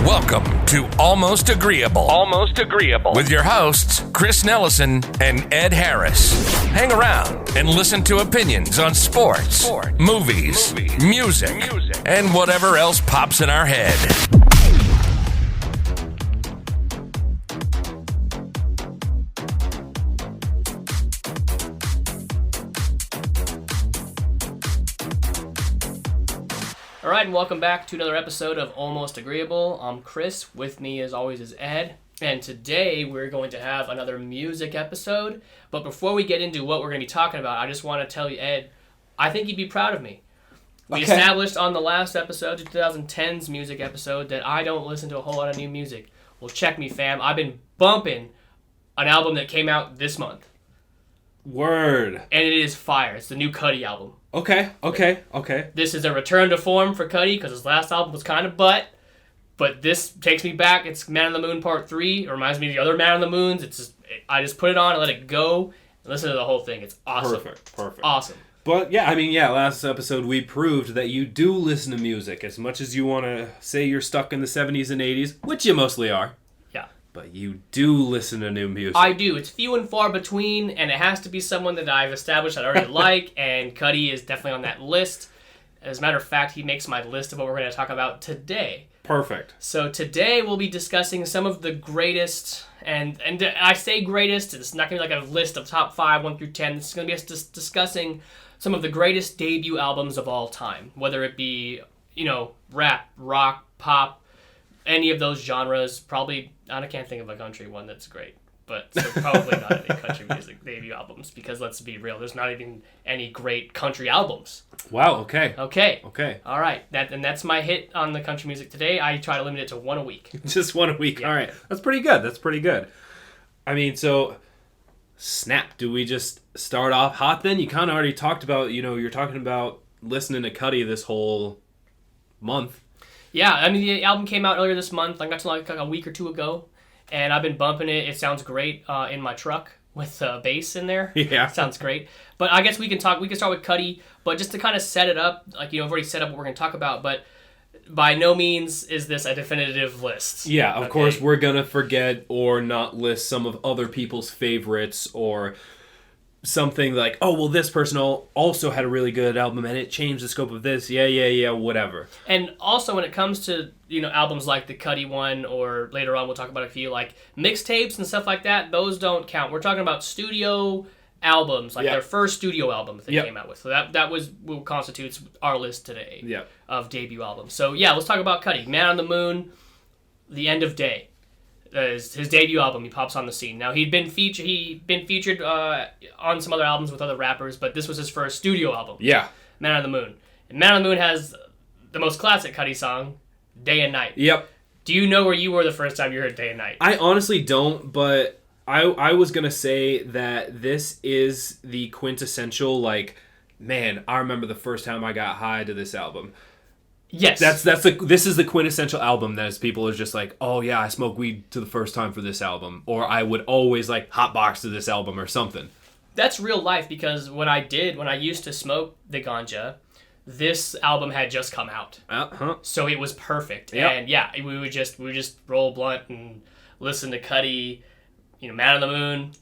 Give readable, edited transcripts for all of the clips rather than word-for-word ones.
Welcome to Almost Agreeable. Almost Agreeable. With your hosts, Chris Nellison and Ed Harris. Hang around and listen to opinions on sports, movies, music, and whatever else pops in our head. All right, and welcome back to another episode of Almost Agreeable. I'm Chris. With me, as always, is Ed. And today, we're going to have another music episode. But before we get into what we're going to be talking about, I just want to tell you, Ed, I think you'd be proud of me. We established on the last episode, the 2010's music episode, that I don't listen to a whole lot of new music. Well, check me, fam. I've been bumping an album that came out this month. Word. And it is fire. It's the new Cudi album. Okay. This is a return to form for Cudi because his last album was kind of butt. But this takes me back. It's Man on the Moon Part 3. It reminds me of the other Man on the Moons. I just put it on and let it go and listen to the whole thing. It's awesome. Perfect. Awesome. But last episode we proved that you do listen to music as much as you want to say you're stuck in the 70s and 80s, which you mostly are. Yeah. But you do listen to new music. I do. It's few and far between, and it has to be someone that I've established that I already like, and Cudi is definitely on that list. As a matter of fact, he makes my list of what we're going to talk about today. Perfect. So today we'll be discussing some of the greatest, and I say greatest, it's not going to be like a list of top 5, 1 through 10. This is going to be us just discussing some of the greatest debut albums of all time, whether it be, rap, rock, pop, any of those genres. Probably, I can't think of a country one that's great, but so probably not any country music debut albums, because let's be real, there's not even any great country albums. Wow, okay. All right, that's my hit on the country music today. I try to limit it to one a week. Just one a week. Yeah. All right. That's pretty good. I mean, so snap, do we just start off hot then? You kind of already talked about, you're talking about listening to Cudi this whole month. Yeah, I mean, the album came out earlier this month, like a week or two ago, and I've been bumping it. It sounds great in my truck with bass in there. Yeah. Sounds great. But I guess we can start with Cudi, but just to kind of set it up, I've already set up what we're going to talk about, but by no means is this a definitive list. Yeah, of course we're going to forget or not list some of other people's favorites, or something like, oh, well, this person also had a really good album and it changed the scope of this. Yeah, whatever. And also when it comes to, albums like the Cudi one, or later on we'll talk about a few like mixtapes and stuff like that, those don't count. We're talking about studio albums, like their first studio album that they came out with. So that was what constitutes our list today of debut albums. So let's talk about Cudi. Man on the Moon, The End of Day. His debut album. He pops on the scene. Now he'd been featured on some other albums with other rappers, but this was his first studio album. Yeah, Man on the Moon. And Man on the Moon has the most classic Cudi song, Day and Night. Yep. Do you know where you were the first time you heard Day and Night? I honestly don't, but I was gonna say that this is the quintessential, man, I remember the first time I got high to this album. Yes. This is the quintessential album that people are just like, oh yeah, I smoked weed to the first time for this album, or I would always hotbox to this album or something. That's real life, because when I used to smoke the ganja, this album had just come out. So it was perfect. Yep. And we would just roll a blunt and listen to Cudi, Man on the Moon,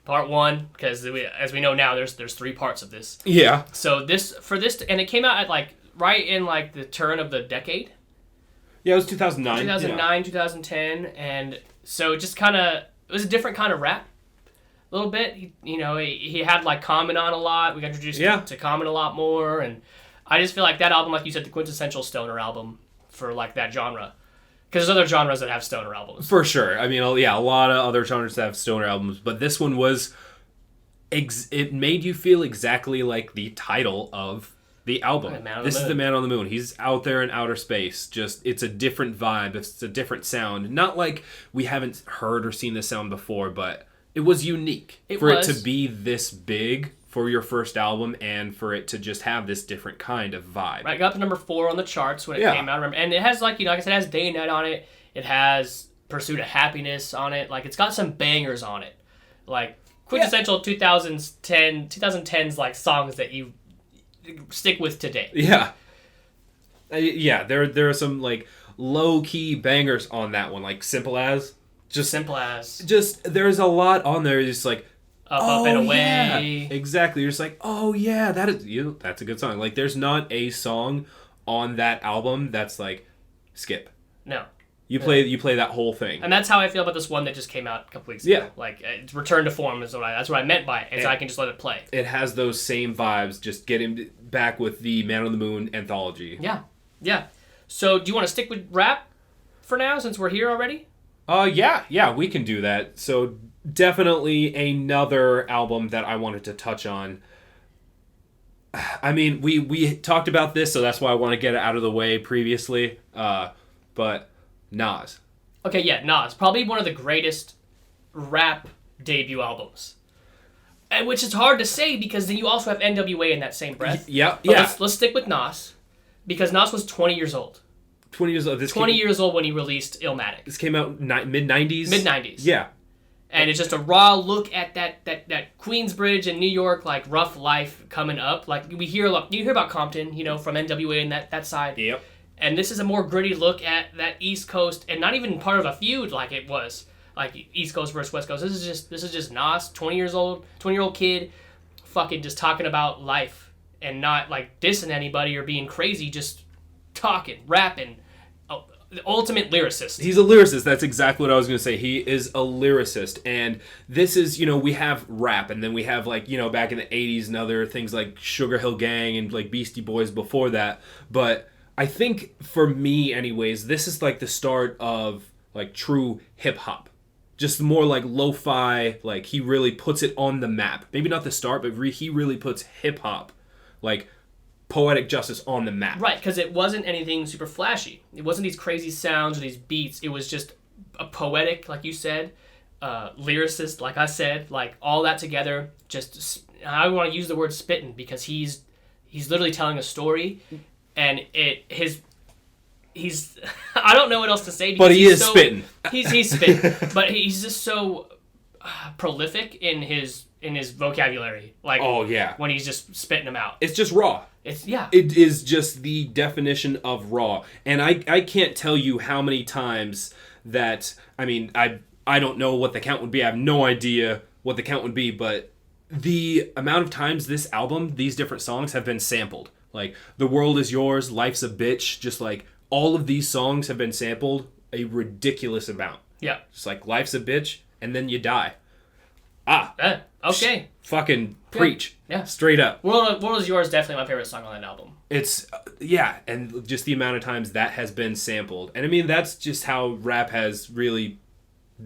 Part 1, because as we know now, there's 3 parts of this. Yeah. So and it came out at right in the turn of the decade. Yeah, it was 2009. 2009, 2010, and so it just it was a different kind of rap, a little bit. He had Common on a lot. We got introduced to Common a lot more, and I just feel like that album, like you said, the quintessential stoner album for that genre. Because there's other genres that have stoner albums. For sure. I mean, a lot of other genres that have stoner albums, but this one was, it made you feel exactly like the title of the album. This is the Man on the Moon. He's out there in outer space. Just, it's a different vibe. It's a different sound. Not like we haven't heard or seen this sound before, but it was unique. It to be this big for your first album, and for it to just have this different kind of vibe. Right, got up to number 4 on the charts when it came out. And it has, like I said, it has Day and Night on it. It has Pursuit of Happiness on it. It's got some bangers on it. Quintessential 2010s songs that you stick with today. Yeah. There are some low-key bangers on that one, like Simple As. Simple As. Just, there's a lot on there. Just like, Up and Away. Yeah. Exactly. You're just like, oh yeah, that's a good song. Like, there's not a song on that album that's like, skip. No. You play that whole thing. And that's how I feel about this one that just came out a couple weeks ago. Yeah. Like, it's return to form that's what I meant by it. And so I can just let it play. It has those same vibes, just getting back with the Man on the Moon anthology. Yeah. Yeah. So, do you want to stick with rap for now, since we're here already? Yeah, we can do that. So, definitely another album that I wanted to touch on. I mean, we talked about this, so that's why I want to get it out of the way previously. But Nas. Okay, yeah, Nas. Probably one of the greatest rap debut albums. And which is hard to say because then you also have NWA in that same breath. Yeah. Let's stick with Nas because Nas was 20 years old. 20 years old. 20 years old when he released Illmatic. This came out mid-90s? Mid-90s. Yeah. And it's just a raw look at that Queensbridge in New York, like, rough life coming up. Like, you hear about Compton, from NWA and that side. Yep. And this is a more gritty look at that East Coast, and not even part of a feud like it was, like East Coast versus West Coast. This is just Nas, 20-year-old kid, fucking just talking about life and not like dissing anybody or being crazy, just talking, rapping. The ultimate lyricist. He's a lyricist. That's exactly what I was going to say. He is a lyricist. And this is, we have rap, and then we have, like, back in the 80s and other things like Sugar Hill Gang and, like, Beastie Boys before that. But I think, for me anyways, this is, like, the start of, like, true hip-hop. Just more, like, lo-fi. Like, he really puts it on the map. Maybe not the start, but he really puts hip-hop, like, poetic justice on the map. Right, because it wasn't anything super flashy. It wasn't these crazy sounds or these beats. It was just a poetic, like you said, lyricist, like I said, like all that together. Just, I want to use the word spitting because he's literally telling a story, and he's I don't know what else to say. But he is spitting. He's spitting, but he's just so prolific in his vocabulary. Like, oh yeah, when he's just spitting them out. It's just raw. It is just the definition of raw. And I can't tell you how many times that, I mean, I don't know what the count would be. I have no idea what the count would be, but the amount of times this album, these different songs have been sampled. Like, The World Is Yours, Life's a Bitch, just like all of these songs have been sampled a ridiculous amount. Yeah. Just like Life's a Bitch, and then you die. Okay. Fucking preach. Yeah. Straight up. World Is Yours, definitely my favorite song on that album. It's, and just the amount of times that has been sampled. And I mean, that's just how rap has really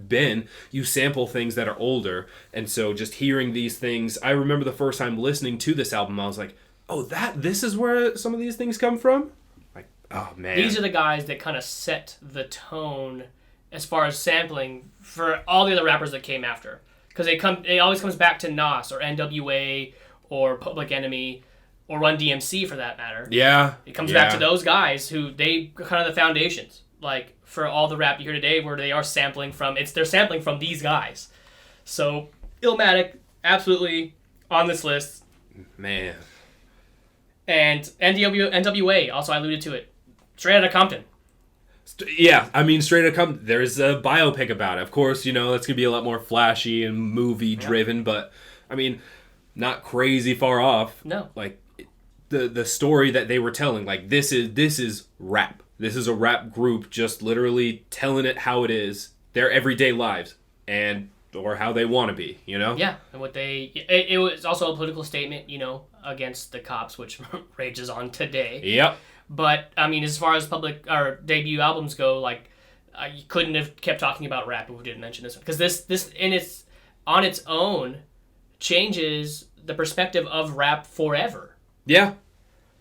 been. You sample things that are older, and so just hearing these things, I remember the first time listening to this album, I was like, oh, this is where some of these things come from? Like, oh man. These are the guys that kind of set the tone as far as sampling for all the other rappers that came after. Because it always comes back to Nas or NWA or Public Enemy or Run DMC for that matter. Yeah. It comes back to those guys who they are kind of the foundations. Like, for all the rap you hear today where they are sampling from, they're sampling from these guys. So, Illmatic, absolutely on this list. Man. And NWA, also I alluded to it. Straight Outta Compton. Yeah, I mean, Straight Outta Compton, there's a biopic about it. Of course, that's going to be a lot more flashy and movie-driven, but, I mean, not crazy far off. No. Like, the story that they were telling, like, this is rap. This is a rap group just literally telling it how it is, their everyday lives, or how they want to be, Yeah, and it was also a political statement, against the cops, which rages on today. Yep. But, I mean, as far as public or debut albums go, like, you couldn't have kept talking about rap if we didn't mention this one. Because this on its own, changes the perspective of rap forever. Yeah.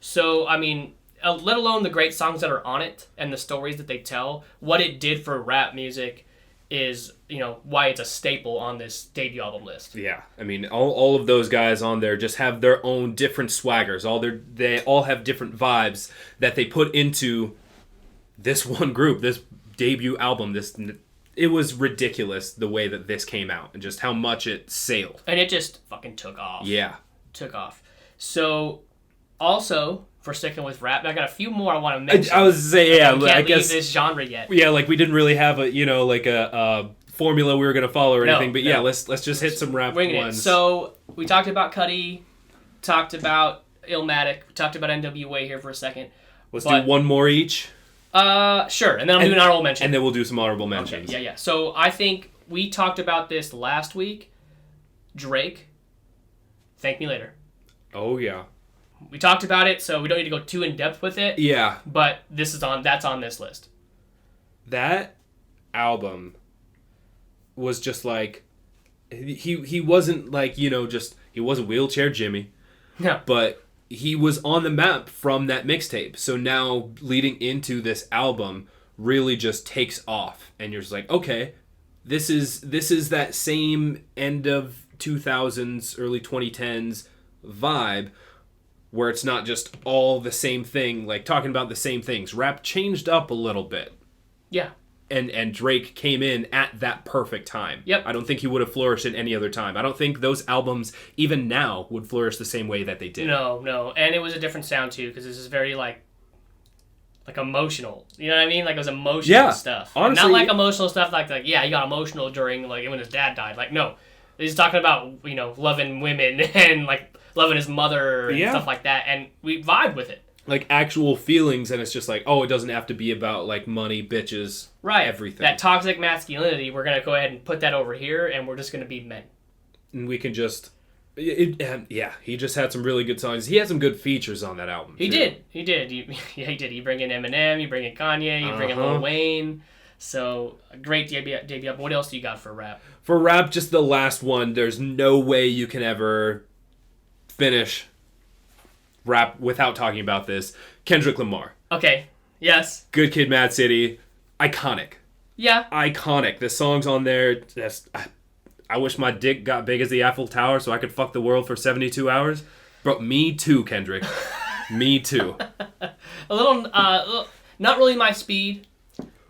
So, I mean, let alone the great songs that are on it and the stories that they tell, what it did for rap music is, why it's a staple on this debut album list. Yeah, I mean, all of those guys on there just have their own different swaggers. They all have different vibes that they put into this one group, this debut album. It was ridiculous the way that this came out and just how much it sailed. And it just fucking took off. Yeah. Took off. So, also, for sticking with rap. I got a few more I want to mention. I was saying, yeah, I guess leave this genre yet. Yeah, like we didn't really have a formula we were gonna follow or anything, but yeah, let's just hit some rap ones. So we talked about Cudi, talked about Illmatic, talked about NWA here for a second. Let's do one more each. Sure, and then I'm doing an honorable mention. And then we'll do some honorable mentions. Okay, yeah. So I think we talked about this last week. Drake, Thank Me Later. Oh yeah. We talked about it, so we don't need to go too in depth with it. Yeah. But that's on this list. That album was just like he wasn't like, just he wasn't Wheelchair Jimmy. No. But he was on the map from that mixtape. So now leading into this album really just takes off, and you're just like, okay, this is that same end of 2000s, early 2010s vibe where it's not just all the same thing, like talking about the same things. Rap changed up a little bit. Yeah. And Drake came in at that perfect time. Yep. I don't think he would have flourished at any other time. I don't think those albums, even now, would flourish the same way that they did. No. And it was a different sound, too, because this is very, like emotional. You know what I mean? Like, it was emotional stuff. Honestly. Not like emotional stuff like, yeah, he got emotional during, like, when his dad died. Like, no. He's talking about, loving women and, like, loving his mother and stuff like that. And we vibe with it. Like actual feelings, and it's just like, oh, it doesn't have to be about like money, bitches, everything. That toxic masculinity, we're gonna go ahead and put that over here, and we're just gonna be men. And we can just, he just had some really good songs. He had some good features on that album. He did. He did. You bring in Eminem, you bring in Kanye, you bring in Lil Wayne. So a great debut album. What else do you got for rap? For rap, just the last one. There's no way you can ever finish rap without talking about this. Kendrick Lamar. Okay. Yes. Good Kid, Mad City. Iconic. Yeah. Iconic. The songs on there. I wish my dick got big as the Eiffel Tower so I could fuck the world for 72 hours. But me too, Kendrick. Me too. A little, not really my speed,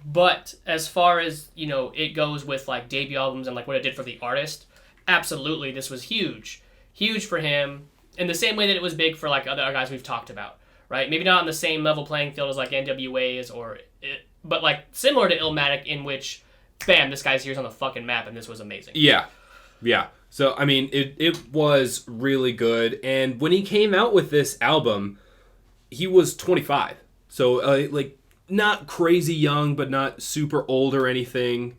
but as far as, it goes with like debut albums and like what it did for the artist, absolutely, this was huge. Huge for him. In the same way that it was big for like other guys we've talked about, right? Maybe not on the same level playing field as like NWA's but like similar to Illmatic, in which, bam, this guy's here's on the fucking map, and this was amazing. Yeah. So I mean, it was really good, and when he came out with this album, he was 25, so like not crazy young, but not super old or anything.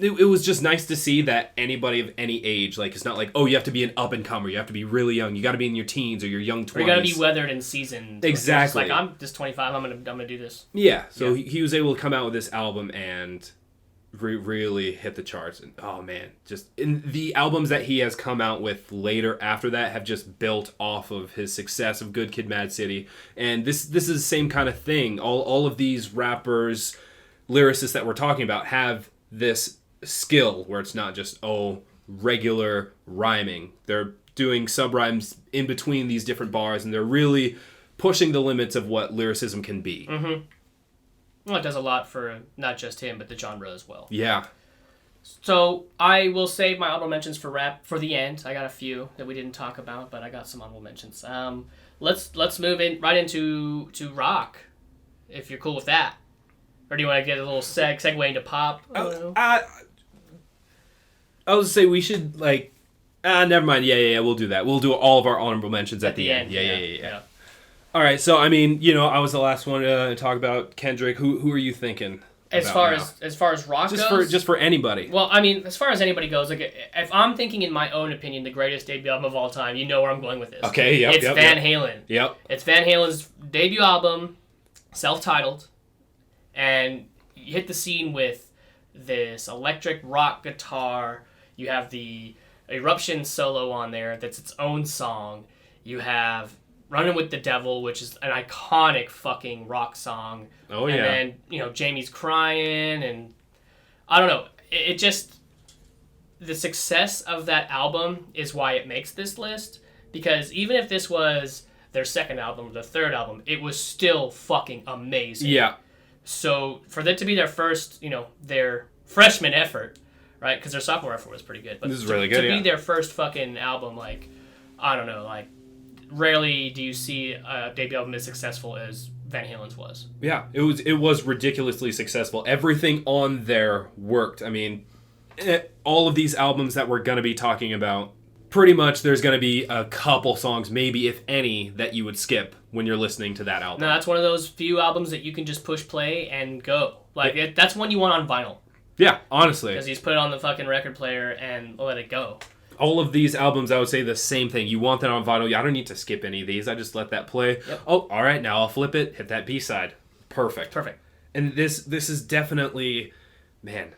It was just nice to see that anybody of any age, like, it's not like, oh, you have to be an up-and-comer, you have to be really young, you got to be in your teens or your young 20s. Or you got to be weathered and seasoned. Exactly. Like, I'm just 25, I'm gonna do this. Yeah, so he was able to come out with this album and really hit the charts. And oh, man, just in the albums that he has come out with later after that have just built off of his success of Good Kid, Mad City. And this is the same kind of thing. All of these rappers, lyricists that we're talking about have this skill where it's not just regular rhyming. They're doing sub-rhymes in between these different bars, and they're really pushing the limits of what lyricism can be. Mm-hmm. Well, it does a lot for not just him, but the genre as well. Yeah. So I will save my honorable mentions for rap for the end. I got a few that we didn't talk about, but I got some honorable mentions. Let's move in right into rock, if you're cool with that. Or do you want to get a little segue into pop? I was say we should like, never mind. Yeah, we'll do that. We'll do all of our honorable mentions at the end. Yeah. All right. So I mean, I was the last one to talk about Kendrick. Who are you thinking? As far as rock goes, just for anybody. Well, I mean, as far as anybody goes, like if I'm thinking in my own opinion, the greatest debut album of all time, you know where I'm going with this. Okay. Yep. It's Van Halen. Yep. It's Van Halen's debut album, self-titled, and you hit the scene with this electric rock guitar. You have the Eruption solo on there that's its own song. You have Running with the Devil, which is an iconic fucking rock song. Oh, yeah. And then, Jamie's crying, and I don't know. It just... The success of that album is why it makes this list, because even if this was their second album, their third album, it was still fucking amazing. Yeah. So, for that to be their first, their freshman effort, right? Because their sophomore effort was pretty good. But this is really good, To be their first fucking album, like, I don't know, like, rarely do you see a debut album as successful as Van Halen's was. Yeah, it was ridiculously successful. Everything on there worked. I mean, all of these albums that we're going to be talking about, pretty much there's going to be a couple songs, maybe if any, that you would skip when you're listening to that album. No, that's one of those few albums that you can just push play and go. Like, that's one you want on vinyl. Yeah, honestly. Because you just put it on the fucking record player and let it go. All of these albums, I would say the same thing. You want that on vinyl. I don't need to skip any of these. I just let that play. Yep. Oh, all right, now I'll flip it, hit that B-side. Perfect. And this is definitely, man,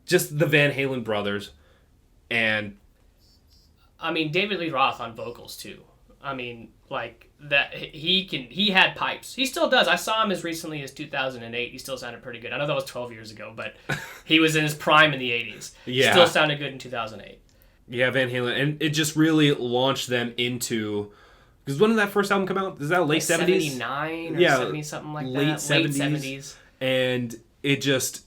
just the Van Halen brothers. And I mean, David Lee Roth on vocals, too. I mean, like, that he had pipes. He still does. I saw him as recently as 2008. He still sounded pretty good. I know that was 12 years ago, but he was in his prime in the 80s. Yeah. Still sounded good in 2008. Yeah, Van Halen. And it just really launched them into... Because when did that first album come out? Is that late 70s? 79 or 70 something like late that. 70s. Late 70s. And it just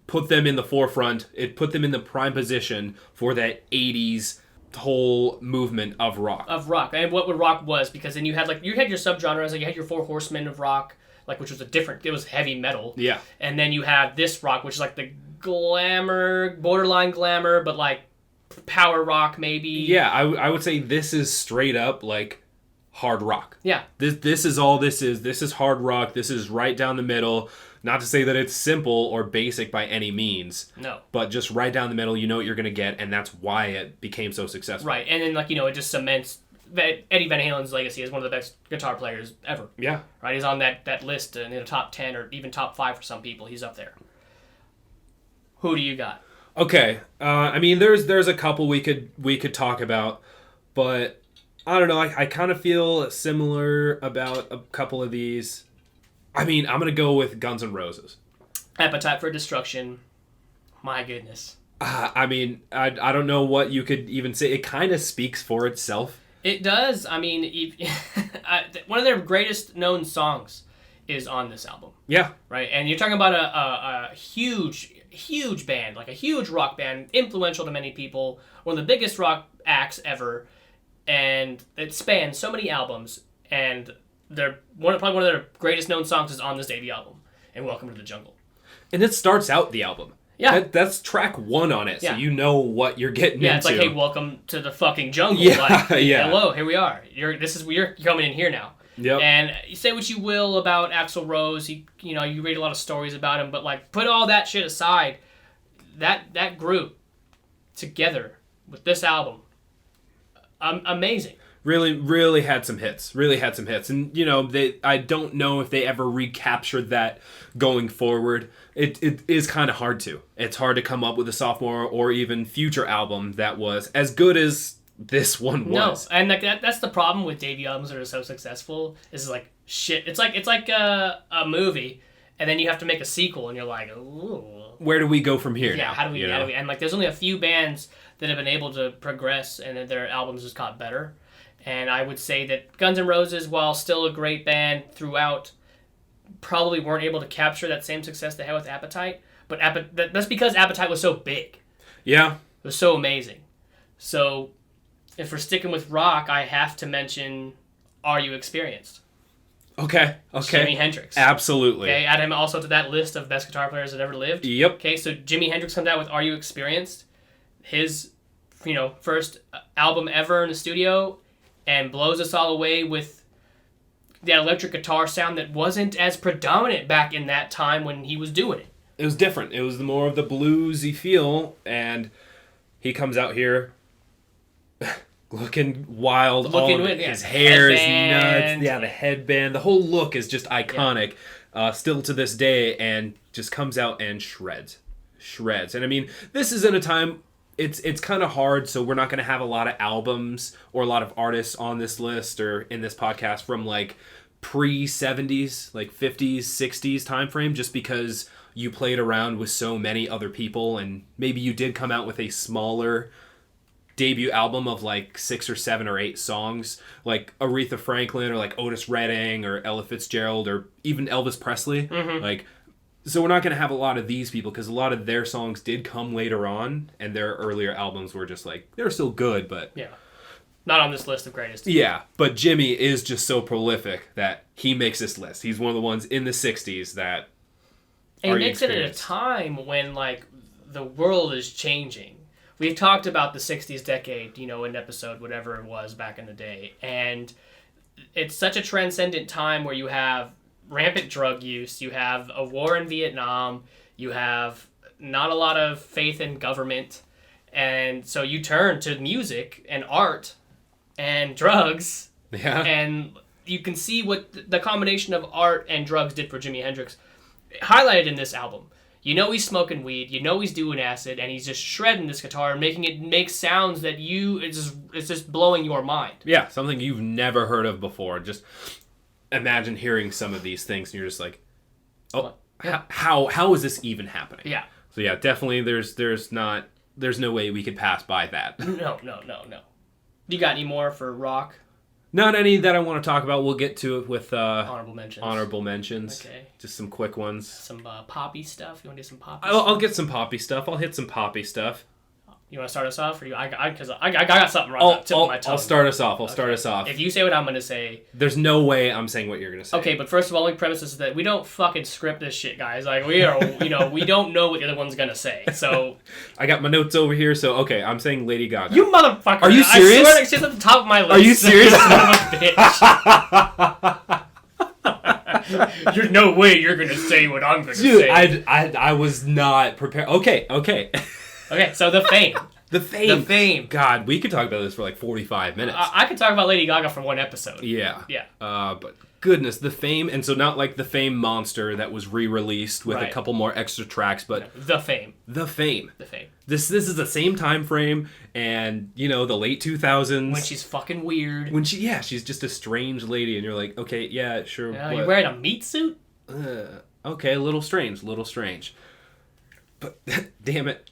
put them in the forefront. It put them in the prime position for that 80s whole movement of rock. And what rock was, because then you had your subgenres, like you had your Four Horsemen of rock, like, which was it was heavy metal. Yeah. And then you have this rock, which is like the glamour, borderline glamour, but like power rock maybe. Yeah, I would say this is straight up like hard rock. Yeah. This is all this is. This is hard rock. This is right down the middle. Not to say that it's simple or basic by any means. No. But just right down the middle, you know what you're going to get, and that's why it became so successful. Right, and then, it just cements Eddie Van Halen's legacy as one of the best guitar players ever. Yeah. Right, he's on that list in the top 10 or even top 5 for some people. He's up there. Who do you got? Okay, I mean, there's a couple we could talk about, but I don't know. I kind of feel similar about a couple of these. I mean, I'm going to go with Guns N' Roses. Appetite for Destruction. My goodness. I mean, I don't know what you could even say. It kind of speaks for itself. It does. I mean, one of their greatest known songs is on this album. Yeah. Right? And you're talking about a huge band, like a huge rock band, influential to many people, one of the biggest rock acts ever, and it spans so many albums, and probably one of their greatest known songs is on this debut album, and Welcome to the Jungle. And it starts out the album. Yeah. That's track 1 on it, so you know what you're getting into. Yeah, it's like, hey, welcome to the fucking jungle. Yeah, like, yeah. Hello, here we are. You're coming in here now. Yep. And you say what you will about Axl Rose, you read a lot of stories about him, but like, put all that shit aside, that group together with this album, amazing. Really had some hits. And I don't know if they ever recaptured that going forward. It is kind of hard to. It's hard to come up with a sophomore or even future album that was as good as this one was. No, and that's the problem with debut albums that are so successful. Is like shit. It's like a movie, and then you have to make a sequel, and you're like, ooh. Where do we go from here? Yeah, now, how do we? And like, there's only a few bands that have been able to progress, and their albums just got better. And I would say that Guns N' Roses, while still a great band throughout, probably weren't able to capture that same success they had with Appetite. But that's because Appetite was so big. Yeah. It was so amazing. So, if we're sticking with rock, I have to mention Are You Experienced? Okay. Jimi Hendrix. Absolutely. Okay, add him also to that list of best guitar players that ever lived. Yep. Okay, so Jimi Hendrix comes out with Are You Experienced? His, first album ever in the studio, and blows us all away with that electric guitar sound that wasn't as predominant back in that time when he was doing it. It was different. It was more of the bluesy feel, and he comes out here looking wild. His hair is nuts. Yeah, the headband. The whole look is just iconic, still to this day, and just comes out and shreds. And I mean, this is in a time... It's kind of hard, so we're not going to have a lot of albums or a lot of artists on this list or in this podcast from like pre-70s, like 50s, 60s time frame, just because you played around with so many other people, and maybe you did come out with a smaller debut album of like 6 or 7 or 8 songs, like Aretha Franklin or like Otis Redding or Ella Fitzgerald or even Elvis Presley. Mm-hmm. So we're not going to have a lot of these people because a lot of their songs did come later on, and their earlier albums were just like, they were still good, but... Yeah. Not on this list of greatest. Yeah, but Jimmy is just so prolific that he makes this list. He's one of the ones in the 60s that and he makes it at a time when, like, the world is changing. We've talked about the 60s decade, you know, in episode whatever it was back in the day. And it's such a transcendent time where you have rampant drug use, you have a war in Vietnam, you have not a lot of faith in government, and so you turn to music and art and drugs, and you can see what the combination of art and drugs did for Jimi Hendrix, highlighted in this album. You know he's smoking weed, you know he's doing acid, and he's just shredding this guitar and making it make sounds that it's just blowing your mind. Yeah, something you've never heard of before. Just imagine hearing some of these things and you're just like, oh, yeah. How is this even happening? Yeah. So yeah, definitely there's no way we could pass by that. No. You got any more for rock? Not any that I want to talk about. We'll get to it with honorable mentions. Okay. Just some quick ones. Some poppy stuff. You want to do some poppy? I'll get some poppy stuff. I'll hit some poppy stuff. You want to start us off, or I got something right on the tip of my tongue. I'll start us off. If you say what I'm going to say, there's no way I'm saying what you're going to say. Okay, but first of all, the premise is that we don't fucking script this shit, guys. Like we are, we don't know what the other one's going to say. So I got my notes over here. So okay, I'm saying Lady Gaga. You motherfucker! Are you serious? I swear she's at the top of my list. Are you serious? Son of a bitch. There's no way you're going to say what I'm going to say. I was not prepared. Okay. Okay, so the Fame. The Fame. God, God, we could talk about this for like 45 minutes. I could talk about Lady Gaga for one episode. Yeah. Yeah. But goodness, The Fame, and so not like the Fame Monster that was re-released with a couple more extra tracks, but The Fame. The Fame. The Fame. This is the same time frame, and the late 2000s. When she's fucking weird. She's just a strange lady, and you're like, okay, yeah, sure. You're wearing a meat suit? Okay, a little strange. But damn it,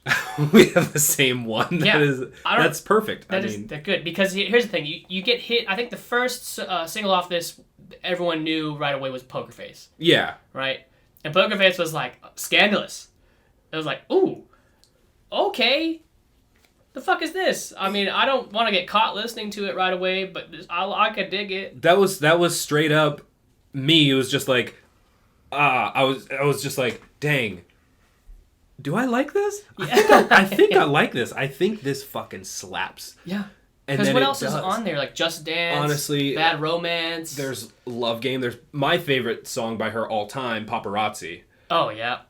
we have the same one. That's perfect. That's good, because here's the thing: you get hit. I think the first single off this, everyone knew right away was Poker Face. Yeah. Right, and Poker Face was like scandalous. It was like, ooh, okay, the fuck is this? I mean, I don't want to get caught listening to it right away, but I could dig it. That was straight up me. It was just like, I was just like, dang. Do I like this? Yeah. I think I like this. I think this fucking slaps. Yeah. Because what else is on there? Like Just Dance, honestly, Bad Romance. There's Love Game. There's my favorite song by her all time, Paparazzi. Oh, yeah.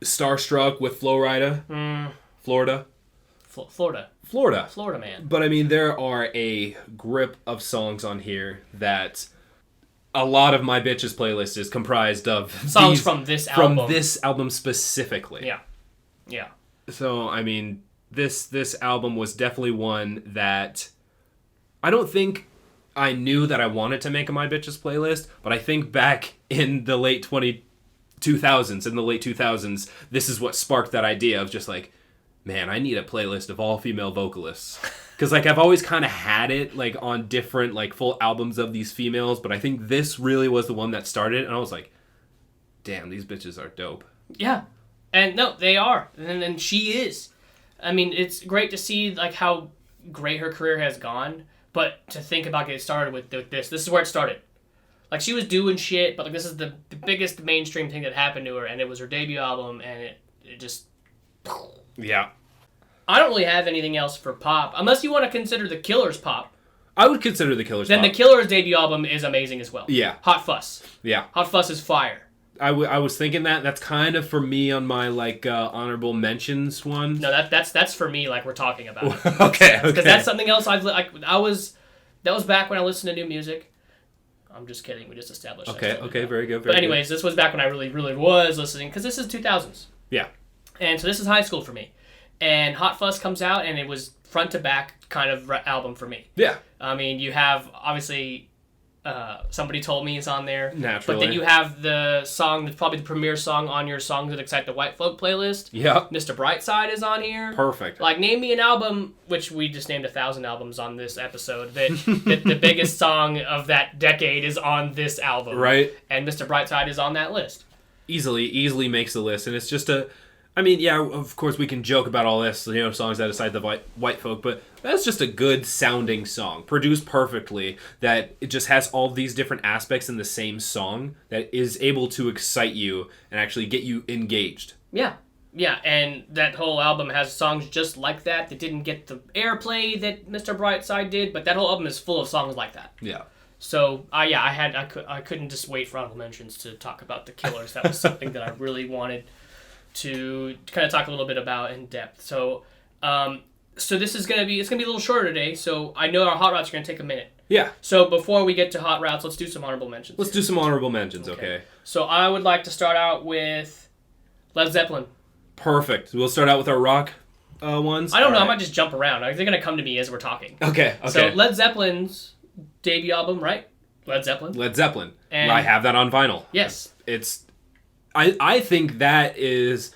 Starstruck with Flo Rida. Florida. Florida Man. But I mean, there are a grip of songs on here that... A lot of my bitches playlist is comprised of songs from this album. From this album specifically. Yeah. So I mean, this album was definitely one that I don't think I knew that I wanted to make a my bitches playlist, but I think back in the late 2000s, this is what sparked that idea of just like, man, I need a playlist of all female vocalists. Because, like, I've always kind of had it, like, on different, like, full albums of these females, but I think this really was the one that started it, and I was like, damn, these bitches are dope. Yeah. And, no, they are. And she is. I mean, it's great to see, like, how great her career has gone, but to think about getting started with this is where it started. Like, she was doing shit, but, like, this is the biggest mainstream thing that happened to her, and it was her debut album, and it just... Yeah. I don't really have anything else for pop, unless you want to consider The Killers pop. I would consider The Killers pop. Then The Killers' debut album is amazing as well. Yeah. Hot Fuss. Yeah. Hot Fuss is fire. I was thinking that. That's kind of for me on my, like, honorable mentions one. No, that's for me, like we're talking about. Okay. Because that's something else that was back when I listened to new music. I'm just kidding. We just established that. Okay, very good. But anyways, this was back when I really, really was listening, because this is 2000s. Yeah. And so this is high school for me. And Hot Fuss comes out, and it was front to back kind of album for me. Yeah. I mean, you have, obviously, Somebody Told Me is on there. Naturally. But then you have the song that's probably the premier song on your Songs That Excite the White Folk playlist. Yep. Mr. Brightside is on here. Perfect. Like, name me an album, which we just named 1,000 albums on this episode, that the biggest song of that decade is on this album. Right. And Mr. Brightside is on that list. Easily makes the list. And it's just I mean, yeah, of course we can joke about all this, songs that excite the white folk, but that's just a good sounding song, produced perfectly, that it just has all these different aspects in the same song that is able to excite you and actually get you engaged. Yeah. Yeah, and that whole album has songs just like that didn't get the airplay that Mr. Brightside did, but that whole album is full of songs like that. Yeah. So, I couldn't just wait for honorable mentions to talk about the Killers. That was something that I really wanted to kind of talk a little bit about in depth. So, this is gonna be a little shorter today. So I know our hot routes are gonna take a minute. Yeah. So before we get to hot routes, let's do some honorable mentions. Let's do some honorable mentions. Okay. So I would like to start out with Led Zeppelin. Perfect. We'll start out with our rock ones. I don't know. Right. I might just jump around. They're gonna come to me as we're talking. Okay. So Led Zeppelin's debut album, right? Led Zeppelin. And I have that on vinyl. Yes. I think that is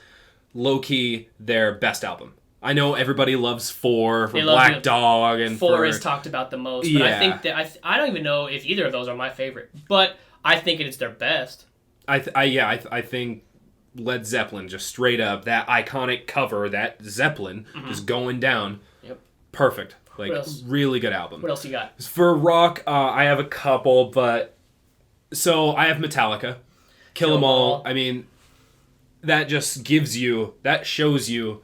low-key their best album. I know everybody loves 4 for Black Dog and 4 is talked about the most, but I think that I don't even know if either of those are my favorite, but I think it's their best. I think Led Zeppelin, just straight up, that iconic cover, that Zeppelin just going down. Yep. Perfect. Really good album. What else you got? For rock, I have a couple, but so I have Metallica. Kill 'Em All. I mean, that just shows you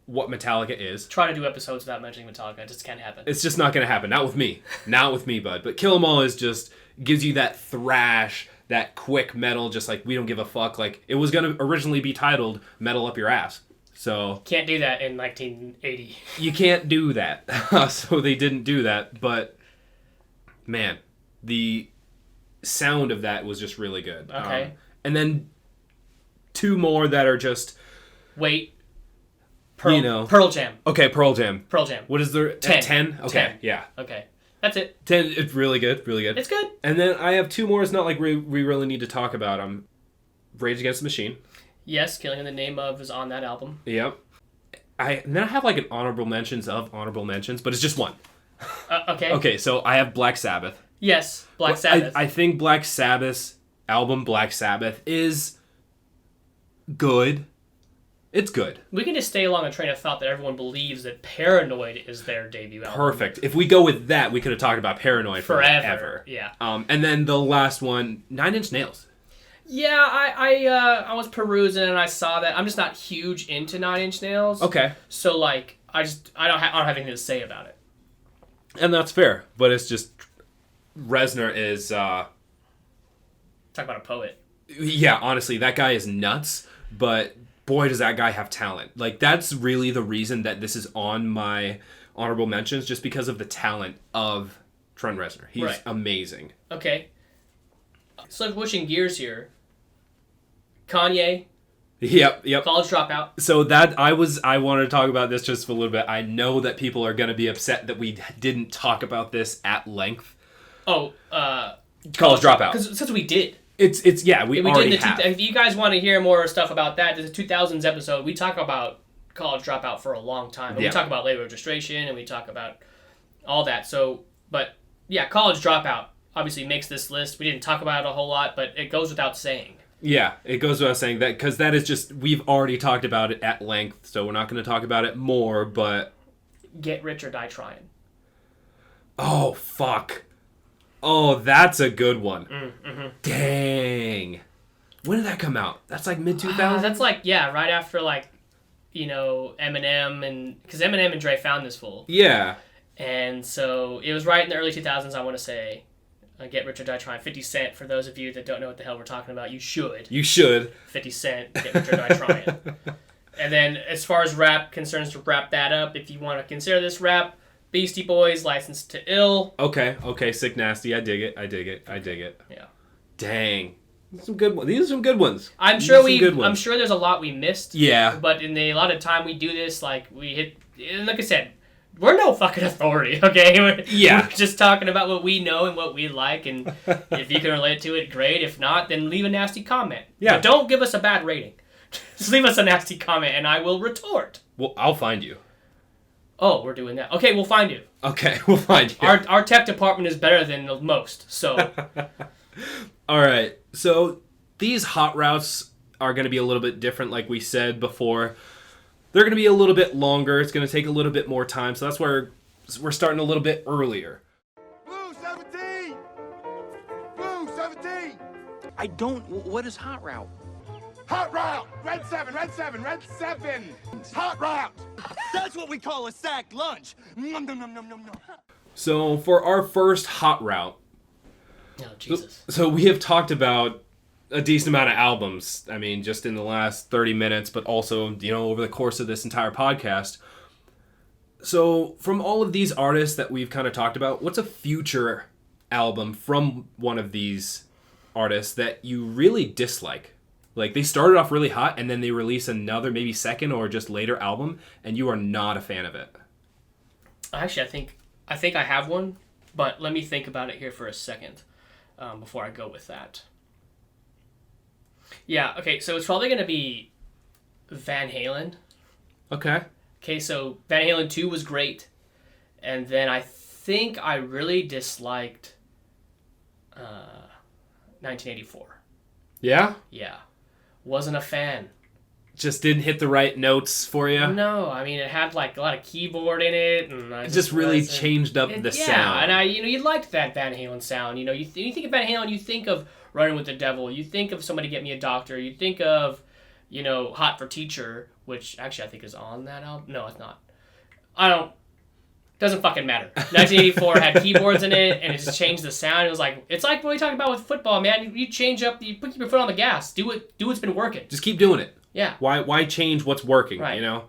what Metallica is. Try to do episodes without mentioning Metallica. It just can't happen. It's just not going to happen. Not with me. Not with me, bud. But Kill 'Em All is just, gives you that thrash, that quick metal, just like, we don't give a fuck. Like, it was going to originally be titled Metal Up Your Ass. So can't do that in 1980. You can't do that. So they didn't do that. But, man, the sound of that was just really good. Okay. And then 2 more that are just... Wait. Pearl Jam. Okay, Pearl Jam. What is there? 10. 10? Okay, 10. Yeah. Okay. That's it. 10, it's really good. It's good. And then I have 2 more. It's not like we really need to talk about them. Rage Against the Machine. Yes, Killing in the Name Of is on that album. Yep. And then I have like an honorable mentions, but it's just one. Okay. Okay, so I have Black Sabbath. Yes, Black Sabbath. I think Black Sabbath's album, Black Sabbath, is good. It's good. We can just stay along a train of thought that everyone believes that Paranoid is their debut album. Perfect. If we go with that, we could have talked about Paranoid forever. Yeah. And then the last one, 9 Inch Nails. Yeah, I was perusing and I saw that. I'm just not huge into 9 Inch Nails. Okay. So like, I don't have anything to say about it. And that's fair, but it's just Reznor is talk about a poet. Yeah, honestly, that guy is nuts, but boy does that guy have talent. Like, that's really the reason that this is on my honorable mentions, just because of the talent of Trent Reznor. He's amazing. Okay. So switching gears here. Kanye. Yep. College Dropout. So I wanted to talk about this just for a little bit. I know that people are going to be upset that we didn't talk about this at length. Oh, College Dropout. Since we did. We already have. If you guys want to hear more stuff about that, there's a 2000s episode. We talk about College Dropout for a long time. And we talk about labor registration, and we talk about all that. So, but yeah, College Dropout obviously makes this list. We didn't talk about it a whole lot, but it goes without saying. Yeah, it goes without saying that, because that is just, we've already talked about it at length, so we're not going to talk about it more, but... Get Rich or Die Trying. Oh, fuck. Oh, that's a good one. Mm-hmm. Dang. When did that come out? That's like mid-2000s? That's like, right after, like, Eminem, and... Because Eminem and Dre found this fool. Yeah. And so, it was right in the early 2000s, I want to say. Get Rich or Die Trying. 50 Cent, for those of you that don't know what the hell we're talking about, you should. 50 Cent, Get Rich or Die Trying. And then, as far as rap concerns, to wrap that up, if you want to consider this rap, Beastie Boys, License to Ill. Okay, Sick Nasty, I dig it. Yeah. Dang. These are some good ones. I'm sure there's a lot we missed. Yeah. But in the lot of time we do this, like, we hit, and like I said, we're no fucking authority, okay? We're just talking about what we know and what we like, and if you can relate to it, great. If not, then leave a nasty comment. Yeah. But don't give us a bad rating. Just leave us a nasty comment, and I will retort. Well, I'll find you. Oh, we're doing that. Okay, we'll find you. Okay, we'll find you. Our tech department is better than most, so... All right, so these hot routes, are going to be a little bit different, like we said before. They're going to be a little bit longer. It's going to take a little bit more time. So that's where we're starting a little bit earlier. Blue 17! Blue 17! What is hot route? Hot route! Red 7, red 7, red 7! Hot route! That's what we call a sack lunch. Nom, nom, nom, nom, nom, nom. So for our first hot route, Oh, Jesus. so we have talked about a decent amount of albums. I mean, just in the last 30 minutes, but also, over the course of this entire podcast. So from all of these artists that we've kind of talked about, what's a future album from one of these artists that you really dislike? Like, they started off really hot, and then they release another, maybe second or just later album, and you are not a fan of it. Actually, I think I have one, but let me think about it here for a second before I go with that. Yeah, okay, so it's probably going to be Van Halen. Okay. Okay, so Van Halen 2 was great, and then I think I really disliked 1984. Yeah? Yeah. Wasn't a fan. Just didn't hit the right notes for you? No, I mean, it had like a lot of keyboard in it, and it just really changed up the sound. Yeah, and you liked that Van Halen sound. You think of Van Halen, you think of Running with the Devil. You think of Somebody Get Me a Doctor. You think of, Hot for Teacher, which actually I think is on that album. No, it's not. Doesn't fucking matter. 1984 had keyboards in it, and it just changed the sound. It was like, it's like what we talking about with football, man. You change up, you put your foot on the gas. Do what's been working. Just keep doing it. Yeah. Why change what's working, right.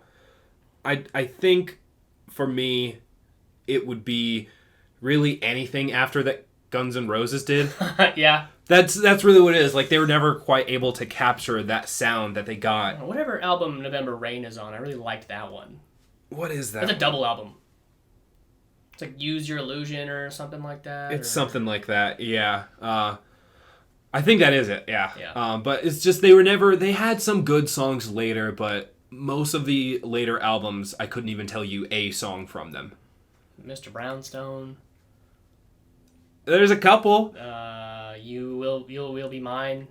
I think, for me, it would be really anything after that Guns N' Roses did. Yeah. That's really what it is. Like, they were never quite able to capture that sound that they got. Whatever album November Rain is on, I really liked that one. What is that? That's a double album. It's like Use Your Illusion or something like that. It's something like that, yeah. I think that is it, yeah. Yeah. But it's just they had some good songs later, but most of the later albums, I couldn't even tell you a song from them. Mr. Brownstone. There's a couple. You will be mine.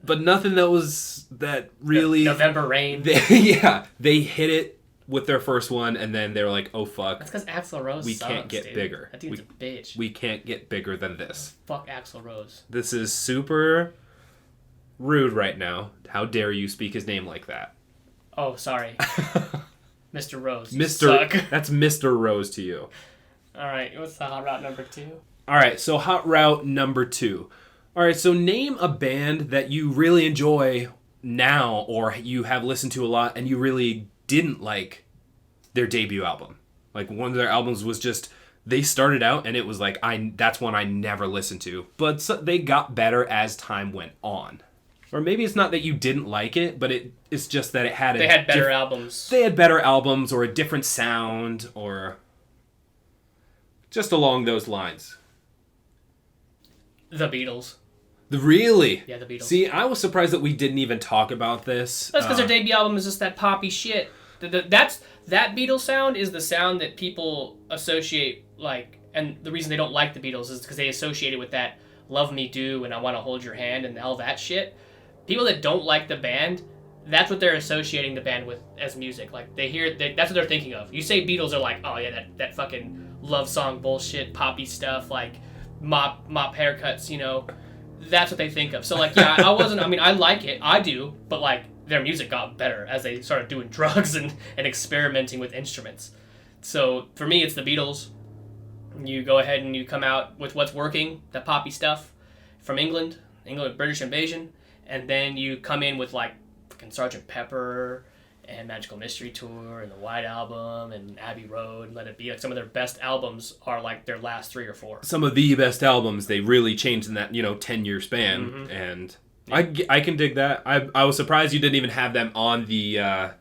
But nothing that really... November Rain. They hit it with their first one, and then they were like, oh, fuck. That's because Axl Rose sucks, can't get dude. bigger. That dude's a bitch. We can't get bigger than this. Fuck Axl Rose. This is super rude right now. How dare you speak his name like that? Oh, sorry. Mr. Rose. Suck. That's Mr. Rose to you. All right, what's the hot route number 2? All right, so hot route number 2. All right, so name a band that you really enjoy now, or you have listened to a lot and you really didn't like their debut album. Like, one of their albums was just, they started out and it was like, that's one I never listened to. But they got better as time went on. Or maybe it's not that you didn't like it, but it's just that it had They had better albums. They had better albums, or a different sound, or just along those lines. The Beatles. Really? Yeah, the Beatles. See, I was surprised that we didn't even talk about this. That's because their debut album is just that poppy shit. That Beatles sound is the sound that people associate, like, and the reason they don't like the Beatles is because they associate it with that Love Me Do and I Want to Hold Your Hand and all that shit. People that don't like the band, that's what they're associating the band with as music. Like, that's what they're thinking of. You say Beatles, are like, oh yeah, that fucking love song bullshit, poppy stuff, like mop haircuts, That's what they think of. So, like, yeah, I like it. I do. But, like, their music got better as they started doing drugs and experimenting with instruments. So, for me, it's the Beatles. You go ahead and you come out with what's working, the poppy stuff from England, British Invasion. And then you come in with, like, fucking Sgt. Pepper and Magical Mystery Tour and the White Album and Abbey Road and Let It Be. Like, some of their best albums are like their last 3 or 4. Some of the best albums they really changed in that 10-year span, mm-hmm. And yeah. I can dig that. I was surprised you didn't even have them on the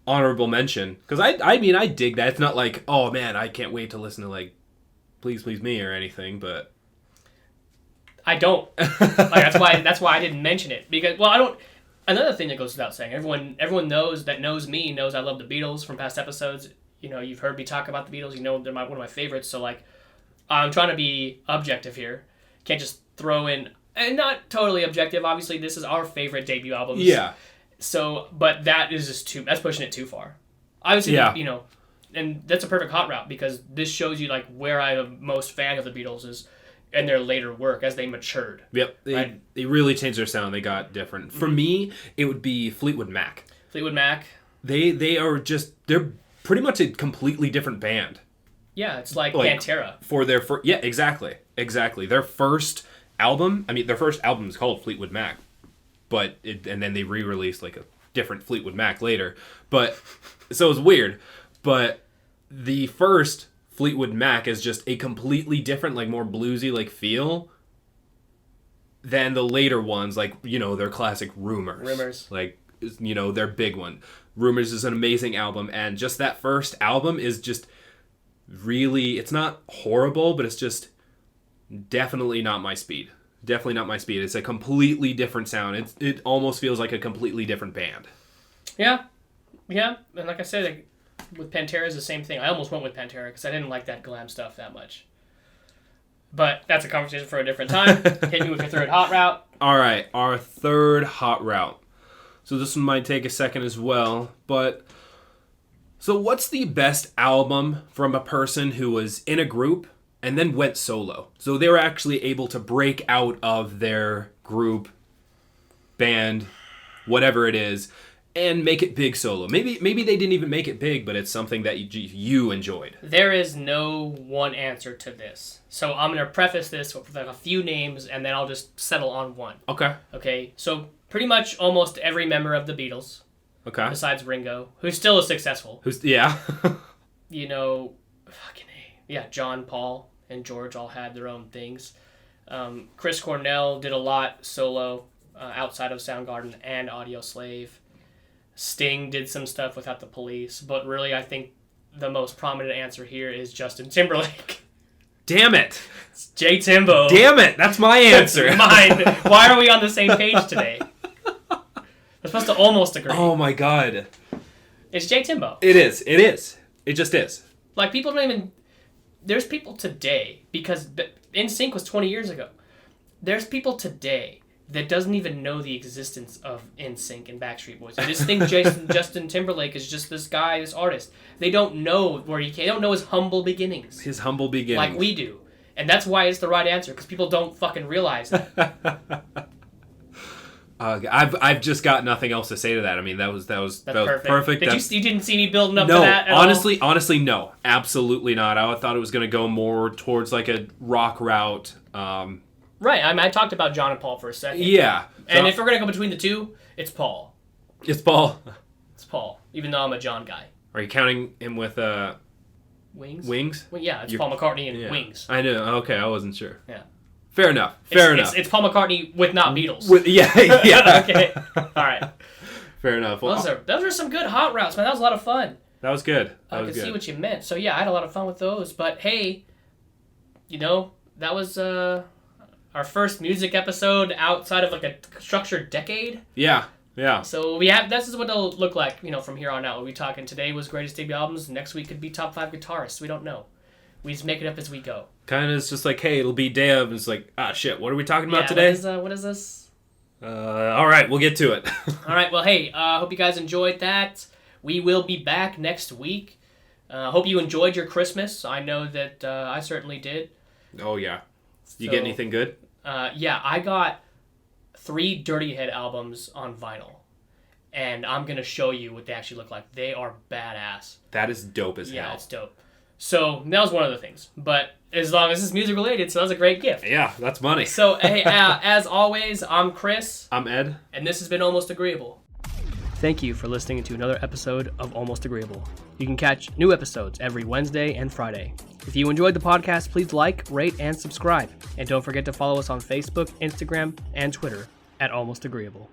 honorable mention, because I mean I dig that. It's not like, oh man, I can't wait to listen to like Please Please Me or anything, but I don't. Like, that's why I didn't mention it, because I don't. Another thing that goes without saying, everyone knows me knows I love the Beatles from past episodes. You've heard me talk about the Beatles. They're one of my favorites. So, like, I'm trying to be objective here. Can't just throw in And not totally objective. Obviously, this is our favorite debut albums. Yeah. So, but that is just that's pushing it too far. Obviously, you know, and that's a perfect hot route because this shows you like where I'm most fan of the Beatles is in their later work as they matured. Yep. They really changed their sound. They got different. For me, it would be Fleetwood Mac. Fleetwood Mac. They're pretty much a completely different band. Yeah, it's like Pantera. For their exactly. Their first album, their first album is called Fleetwood Mac, and then they re-released like a different Fleetwood Mac later. But so it's weird. But the first Fleetwood Mac is just a completely different, like more bluesy like feel than the later ones, like, you know, their classic Rumors. Like, you know, their big one. Rumors is an amazing album, and just that first album is just really, it's not horrible, but it's just definitely not my speed. It's a completely different sound. It almost feels like a completely different band. Yeah. And like I said, with Pantera is the same thing. I almost went with Pantera because I didn't like that glam stuff that much. But that's a conversation for a different time. Hit me with your third hot route. All right, our third hot route. So this one might take a second as well, but so what's the best album from a person who was in a group and then went solo? So they were actually able to break out of their group, band, whatever it is, and make it big solo. Maybe they didn't even make it big, but it's something that you enjoyed. There is no one answer to this. So I'm going to preface this with like a few names, and then I'll just settle on one. Okay, so pretty much almost every member of the Beatles. Okay. Besides Ringo, who's still successful. Yeah. You know, fucking A. Yeah, John, Paul, and George all had their own things. Chris Cornell did a lot solo outside of Soundgarden and Audioslave. Sting did some stuff without the Police, but really I think the most prominent answer here is Justin Timberlake. Damn it. It's J Timbo. Damn it, that's my answer. That's mine. Why are we on the same page today? We're supposed to almost agree. Oh my god. It's J Timbo. It is. It just is. Like, people don't even... There's people today, because NSYNC was 20 years ago. There's people today that doesn't even know the existence of NSYNC and Backstreet Boys. They just think Justin Timberlake is just this guy, this artist. They don't know where he came. They don't know his humble beginnings. Like we do. And that's why it's the right answer, because people don't fucking realize that. I've just got nothing else to say to that. I mean, that was perfect. You didn't see me building up to that at honestly, no. Absolutely not. I thought it was going to go more towards like a rock route. Right. I talked about John and Paul for a second. Yeah. And if we're going to go between the two, it's Paul. It's Paul, even though I'm a John guy. Are you counting him with Wings? Well, yeah, it's Paul McCartney and Wings. I know. Okay, I wasn't sure. Yeah. Fair enough. It's Paul McCartney with not Beatles. Yeah. Okay. All right. Fair enough. Well, those are some good hot routes, man. That was a lot of fun. That was good. I could see what you meant. So yeah, I had a lot of fun with those. But hey, you know, that was our first music episode outside of like a structured decade. Yeah. So this is what it'll look like, you know, from here on out. We'll be talking today was greatest debut albums. Next week could be top 5 guitarists. We don't know. We just make it up as we go. Kind of, it's just like, hey, it'll be day of. It's like, shit, what are we talking about today? What is this? All right, we'll get to it. All right, well, hey, hope you guys enjoyed that. We will be back next week. Hope you enjoyed your Christmas. I know that I certainly did. Oh, yeah. You get anything good? Yeah, I got 3 Dirty Head albums on vinyl. And I'm going to show you what they actually look like. They are badass. That is dope as hell. Yeah, it's dope. So, that was one of the things. But as long as it's music related, so that was a great gift. Yeah, that's money. So, hey, as always, I'm Chris. I'm Ed. And this has been Almost Agreeable. Thank you for listening to another episode of Almost Agreeable. You can catch new episodes every Wednesday and Friday. If you enjoyed the podcast, please like, rate, and subscribe. And don't forget to follow us on Facebook, Instagram, and Twitter at Almost Agreeable.